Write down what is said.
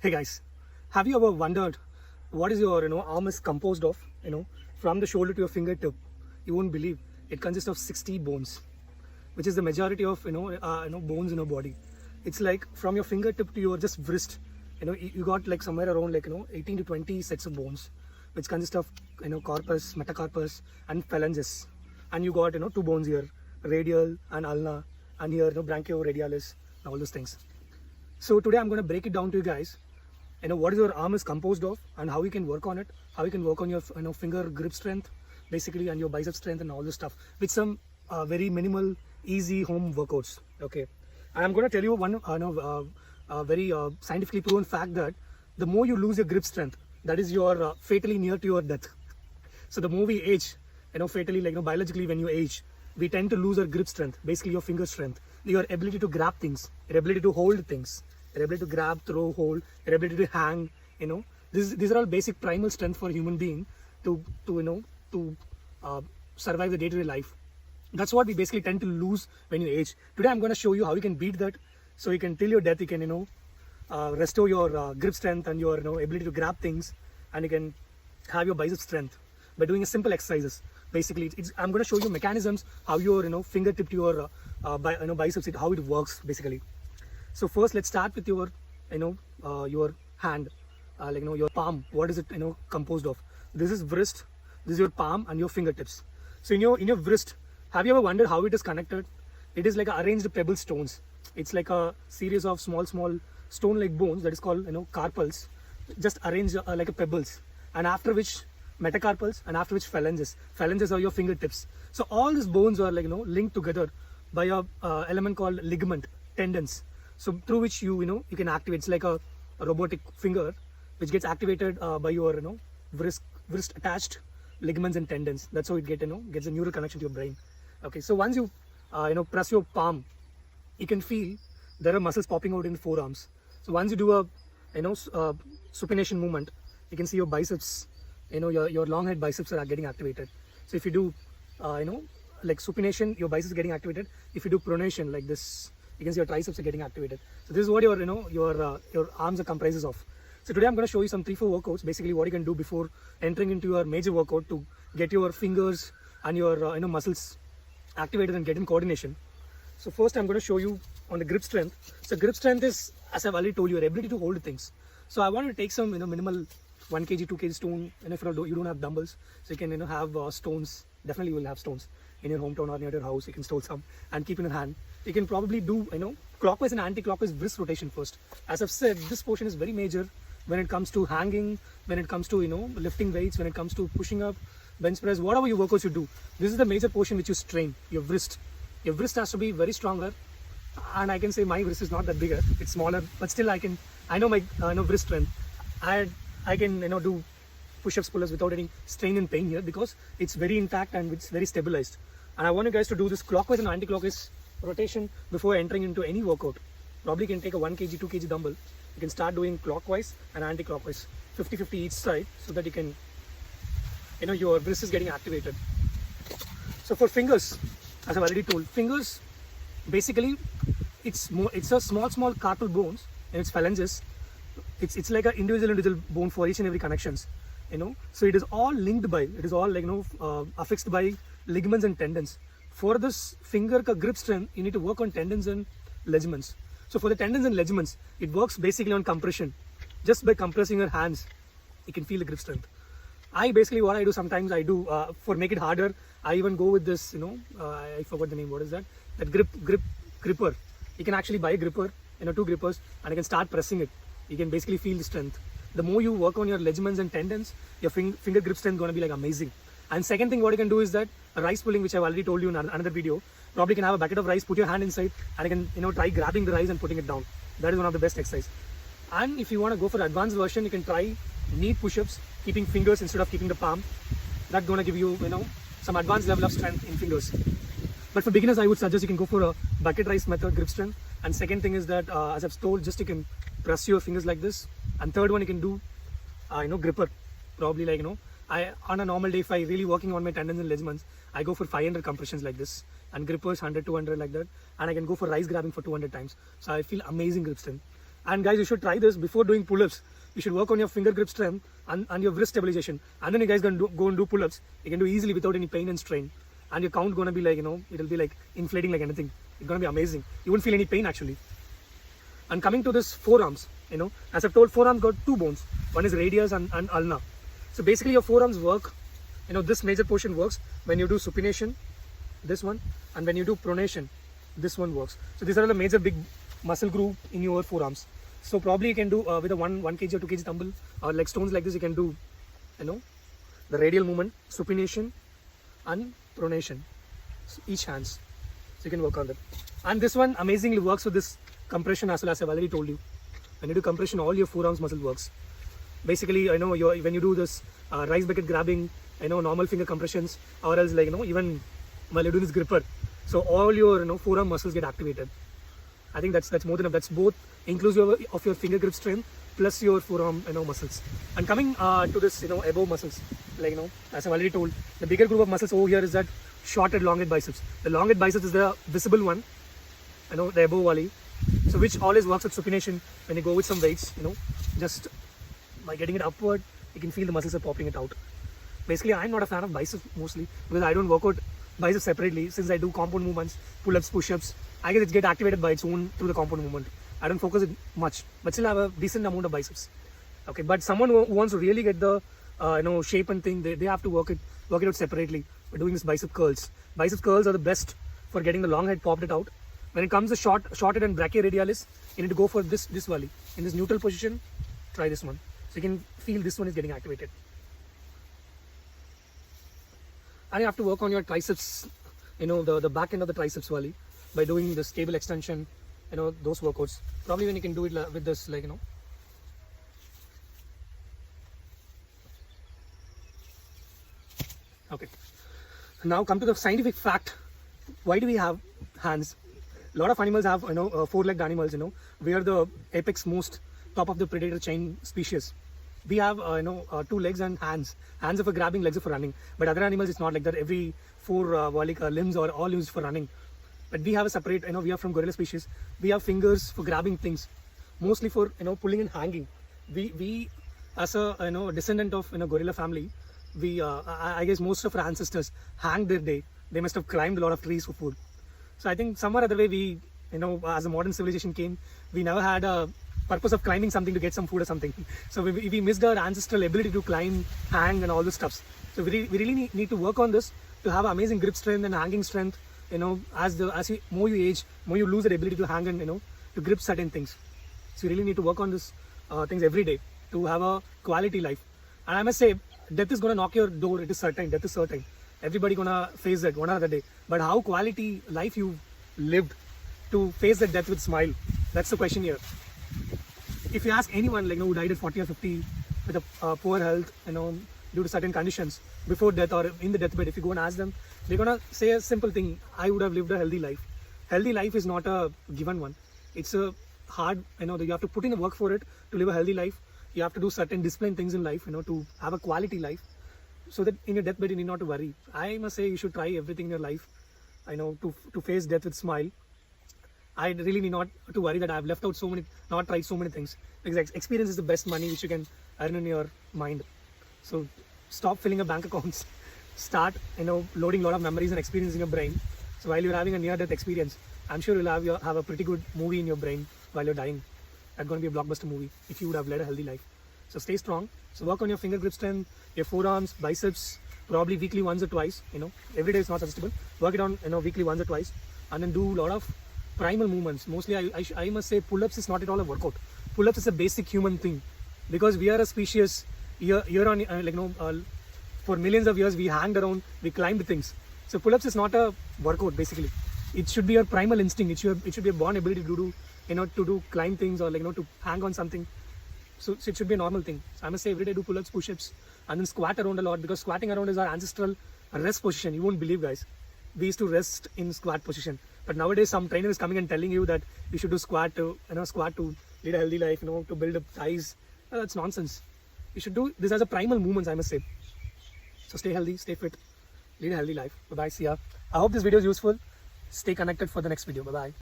Hey guys, have you ever wondered what is your arm is composed of? From the shoulder to your fingertip, you won't believe it consists of 60 bones, which is the majority of bones in your body. It's like from your fingertip to your just wrist, you got like somewhere around 18 to 20 sets of bones, which consist of corpus, metacarpus, and phalanges, and you got two bones here, radial and ulna, and here branchioradialis, and all those things. So today I'm going to break it down to you guys. What is your arm is composed of and how you can work on it, how you can work on your finger grip strength basically, and your bicep strength and all this stuff with some very minimal easy home workouts. Okay, and I'm going to tell you one very scientifically proven fact that the more you lose your grip strength, that is your fatally near to your death. So the more we age, fatally biologically when you age, we tend to lose our grip strength, basically your finger strength, your ability to grab things, your ability to hold things, your ability to grab, throw, hold, your ability to hang. These are all basic primal strength for a human being to survive the day-to-day life. That's what we basically tend to lose when you age. Today I'm going to show you how you can beat that, so you can till your death. You can restore your grip strength and your ability to grab things, and you can have your bicep strength by doing a simple exercises. Basically, I'm going to show you mechanisms how your fingertip to your biceps, how it works basically. So first, let's start with your your hand, your palm. What is it composed of? This is wrist, this is your palm and your fingertips. So in your wrist, have you ever wondered how it is connected? It is like arranged pebble stones. It's like a series of small stone like bones that is called carpals, just arranged like a pebbles, and after which metacarpals, and after which phalanges. Phalanges are your fingertips. So all these bones are linked together by a element called ligament, tendons. So through which you can activate. It's like a robotic finger which gets activated by your wrist attached ligaments and tendons. That's how it gets a neural connection to your brain. Okay, so once you press your palm, you can feel there are muscles popping out in the forearms. So once you do a supination movement, you can see your biceps, your long head biceps are getting activated. So if you do like supination, your biceps are getting activated. If you do pronation like this, you can see your triceps are getting activated. So this is what your arms are comprises of. So today I'm going to show you some 3-4 workouts, basically what you can do before entering into your major workout to get your fingers and your muscles activated and get in coordination. So first I'm going to show you on the grip strength. So grip strength is, as I've already told you, your ability to hold things. So I want to take some minimal 1 kg, 2 kg stone, and if you don't have dumbbells, so you can have stones. Definitely you will have stones in your hometown or near your house. You can store some and keep in your hand. You can probably do clockwise and anti-clockwise wrist rotation first. As I've said, this portion is very major when it comes to hanging, when it comes to lifting weights, when it comes to pushing up, bench press, whatever your workouts you do. This is the major portion which you strain, your wrist. Your wrist has to be very stronger, and I can say my wrist is not that bigger, it's smaller, but still I know my wrist strength. I can do push-ups, pull-ups without any strain and pain here, because it's very intact and it's very stabilized. And I want you guys to do this clockwise and anti-clockwise rotation before entering into any workout. Probably can take a 1 kg, 2 kg dumbbell. You can start doing clockwise and anti-clockwise, 50-50 each side, so that you can your wrist is getting activated. So for fingers, as I've already told, fingers basically it's a small carpal bones, and it's phalanges. It's like an individual bone for each and every connections. So it is all linked by, it is all affixed by ligaments and tendons. For this finger grip strength, you need to work on tendons and ligaments. So for the tendons and ligaments, it works basically on compression. Just by compressing your hands, you can feel the grip strength. What I do sometimes, for make it harder, I even go with this, I forgot the name, what is that? That gripper. You can actually buy a gripper, 2 grippers, and you can start pressing it. You can basically feel the strength. The more you work on your ligaments and tendons, your finger grip strength is going to be like amazing. And second thing what you can do is that rice pulling, which I've already told you in another video. Probably can have a bucket of rice, put your hand inside, and you can try grabbing the rice and putting it down. That is one of the best exercise. And if you want to go for advanced version, you can try knee push-ups, keeping fingers instead of keeping the palm. That's going to give you some advanced level of strength in fingers. But for beginners, I would suggest you can go for a bucket rice method, grip strength. And second thing is that as I've told, just you can press your fingers like this. And third one, you can do gripper. Probably on a normal day, if I really working on my tendons and ligaments, I go for 500 compressions like this, and grippers 100, 200 like that, and I can go for rice grabbing for 200 times. So I feel amazing grip strength. And guys, you should try this before doing pull-ups. You should work on your finger grip strength and your wrist stabilization. And then you guys can go and do pull-ups. You can do easily without any pain and strain. And your count gonna be like, it'll be like inflating like anything. It's gonna be amazing. You won't feel any pain actually. And coming to this forearms, as I've told, forearms got two bones. One is radius and ulna. So basically your forearms work, this major portion works when you do supination, this one, and when you do pronation, this one works. So these are the major big muscle group in your forearms. So probably you can do with a 1 kg or 2 kg dumbbell or like stones like this, you can do, the radial movement, supination and pronation, so each hands. So you can work on that. And this one amazingly works with this compression as well, as I've already told you. When you do compression, all your forearms muscle works. Basically, when you do this rice bucket grabbing, normal finger compressions, or else like, even while you do this gripper. So all your, forearm muscles get activated. I think that's more than enough. That's both inclusive of your finger grip strength plus your forearm, muscles. And coming to this, above muscles, like, as I've already told, the bigger group of muscles over here is that short and long head biceps. The long head biceps is the visible one, the above valley. So which always works with supination when you go with some weights, just by getting it upward, you can feel the muscles are popping it out. Basically, I'm not a fan of biceps mostly because I don't work out biceps separately. Since I do compound movements, pull-ups, push-ups, I guess it gets activated by its own through the compound movement. I don't focus it much, but still have a decent amount of biceps. Okay, but someone who wants to really get the shape and thing, they have to work it out separately. We're doing this bicep curls. Bicep curls are the best for getting the long head popped it out. When it comes to short head and brachioradialis, you need to go for this valley. In this neutral position, try this one. So you can feel this one is getting activated. And you have to work on your triceps, the back end of the triceps valley by doing this cable extension, those workouts. Probably when you can do it with this, like, Okay. Now come to the scientific fact. Why do we have hands? A lot of animals have, four-legged animals, we are the apex most top of the predator chain species. We have, 2 legs and hands. Hands are for grabbing, legs are for running. But other animals, it's not like that. Every 4 limbs are all used for running. But we have a separate, we are from gorilla species. We have fingers for grabbing things, mostly for, pulling and hanging. We as a, descendant of, gorilla family, I guess most of our ancestors hanged their day. They must have climbed a lot of trees for food. So I think somewhere other way we, as a modern civilization came, we never had a purpose of climbing something to get some food or something. So we missed our ancestral ability to climb, hang and all this stuff. So we really need to work on this to have amazing grip strength and hanging strength. More you age, more you lose the ability to hang and, to grip certain things. So you really need to work on this things every day to have a quality life. And I must say, death is going to knock your door. It is certain. Death is certain. Everybody gonna face that one other day. But how quality life you lived to face that death with smile? That's the question here. If you ask anyone, who died at 40 or 50 with a poor health, due to certain conditions before death or in the deathbed, if you go and ask them, they're gonna say a simple thing: I would have lived a healthy life. Healthy life is not a given one. It's a hard, you have to put in the work for it to live a healthy life. You have to do certain disciplined things in life, to have a quality life. So that in your deathbed you need not to worry. I must say you should try everything in your life, to face death with smile. I really need not to worry that I've not tried so many things, because experience is the best money which you can earn in your mind. So stop filling up bank accounts. Start, loading a lot of memories and experiences in your brain. So while you're having a near-death experience, I'm sure you'll have a pretty good movie in your brain while you're dying. That's going to be a blockbuster movie if you would have led a healthy life. So stay strong. So work on your finger grip strength, your forearms, biceps, probably weekly once or twice. Every day is not suggestible. Work it on, weekly once or twice, and then do a lot of primal movements. Mostly, I must say, pull-ups is not at all a workout. Pull-ups is a basic human thing, because we are a species. For millions of years we hanged around, we climbed things. So pull-ups is not a workout. Basically, it should be your primal instinct. It should be a born ability to do climb things or to hang on something. So it should be a normal thing. So I must say, every day do pull-ups, push-ups, and then squat around a lot, because squatting around is our ancestral rest position. You won't believe, guys. We used to rest in squat position, but nowadays some trainer is coming and telling you that you should do squat to lead a healthy life, to build up thighs. That's nonsense. You should do this as a primal movement, I must say. So stay healthy, stay fit, lead a healthy life. Bye bye. See ya. I hope this video is useful. Stay connected for the next video. Bye bye.